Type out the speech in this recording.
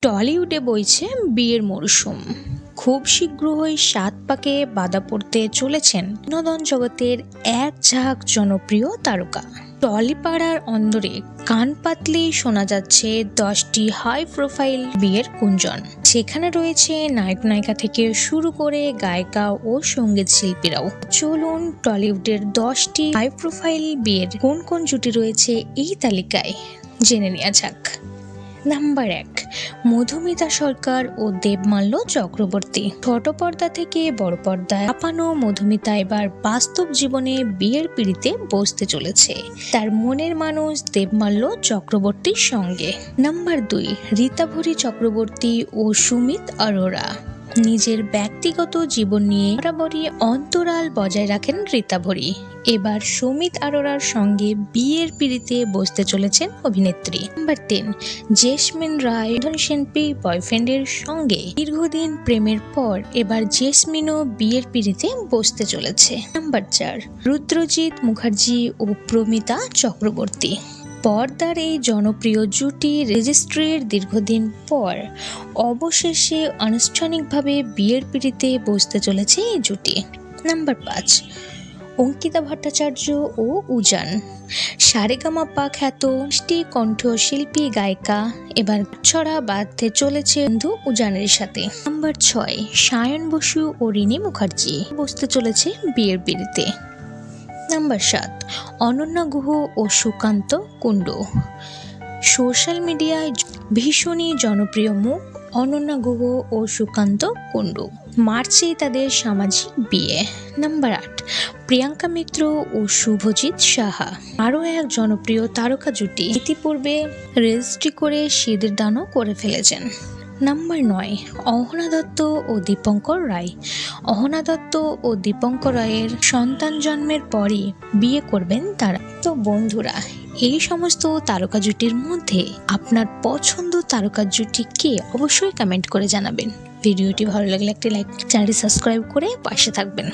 টলিউডে বইছে বিয়ের মরশুম। খুব শীঘ্রই ৭ পাকে বাধা পড়তে চলেছেন বিনোদন জগতের এক ঝাঁক জনপ্রিয় তারকা। টলিপাড়ার অন্দরে কান পাতলেই শোনা যাচ্ছে 10টি হাই প্রোফাইল বিয়ের গুঞ্জন। সেখানে রয়েছে নায়ক নায়িকা থেকে শুরু করে গায়িকা ও সঙ্গীত শিল্পীরাও। চলুন টলিউডের 10টি হাই প্রোফাইল বিয়ের কোন কোন জুটি রয়েছে এই তালিকায় জেনে নেওয়া যাক। নাম্বার 1, মধুমিতা সরকার ও দেবমাল্য চক্রবর্তী। ছোট পর্দা থেকে বড় পর্দায় কাঁপানো মধুমিতা এবার বাস্তব জীবনে বিয়ের পিঁড়িতে বসতে চলেছে তার মনের মানুষ দেবমাল্য চক্রবর্তীর সঙ্গে। নাম্বার 2, ঋতাভরী চক্রবর্তী ও সুমিত অরোরা। নিজের ব্যক্তিগত জীবন নিয়ে বরাবরই অন্তরাল বজায় রাখেন ঋতাভরী। এবার সুমিত অরোরার সঙ্গে বিয়ের পিঁড়িতে বসতে চলেছেন অভিনেত্রী। নাম্বার 3, জেসমিন রায় শিল্পী বয়ফ্রেন্ডের সঙ্গে দীর্ঘদিন প্রেমের পর এবার জেসমিনও বিয়ের পিঁড়িতে বসতে চলেছে। নাম্বার 4, রুদ্রজিৎ মুখার্জি ও প্রমিতা চক্রবর্তী। পর্দার এই জনপ্রিয় জুটি রেজিস্ট্রির দীর্ঘদিন পর অবশেষে আনুষ্ঠানিকভাবে বিয়ের পিঁড়িতে বসতে চলেছে এই জুটি। নাম্বার 5, অঙ্কিতা ভট্টাচার্য ও উজান। সারেগামাপা খ্যাত কণ্ঠশিল্পী গায়িকা এবার ছড়া বাঁধতে চলেছে বন্ধু উজানের সাথে। নাম্বার 6, সায়ন বসু ও রিনি মুখার্জি বসতে চলেছে বিয়ের পিঁড়িতে। নাম্বার 7, অনন্যা গুহ ও সুকান্ত কুণ্ডু। সোশ্যাল মিডিয়ায় ভীষণই জনপ্রিয় মুখ অনন্যা গুহ ও সুকান্ত কুণ্ডু। মার্চেই তাদের সামাজিক বিয়ে। নাম্বার 8, প্রিয়াঙ্কা মিত্র ও শুভজিৎ সাহা। আরও এক জনপ্রিয় তারকা জুটি ইতিপূর্বে রেজিস্ট্রি করে সিঁদুর দানও করে ফেলেছেন। নাম্বার 9, অহনা দত্ত ও দীপঙ্কর রায়। অহনা দত্ত ও দীপঙ্কর রায়ের সন্তান জন্মের পরই বিয়ে করবেন তারা। তো বন্ধুরা, এই সমস্ত তারকা জুটির মধ্যে আপনার পছন্দ তারকা জুটি কে অবশ্যই কমেন্ট করে জানাবেন। ভিডিওটি ভালো লাগলে একটি লাইক, চ্যানেলটি সাবস্ক্রাইব করে পাশে থাকবেন।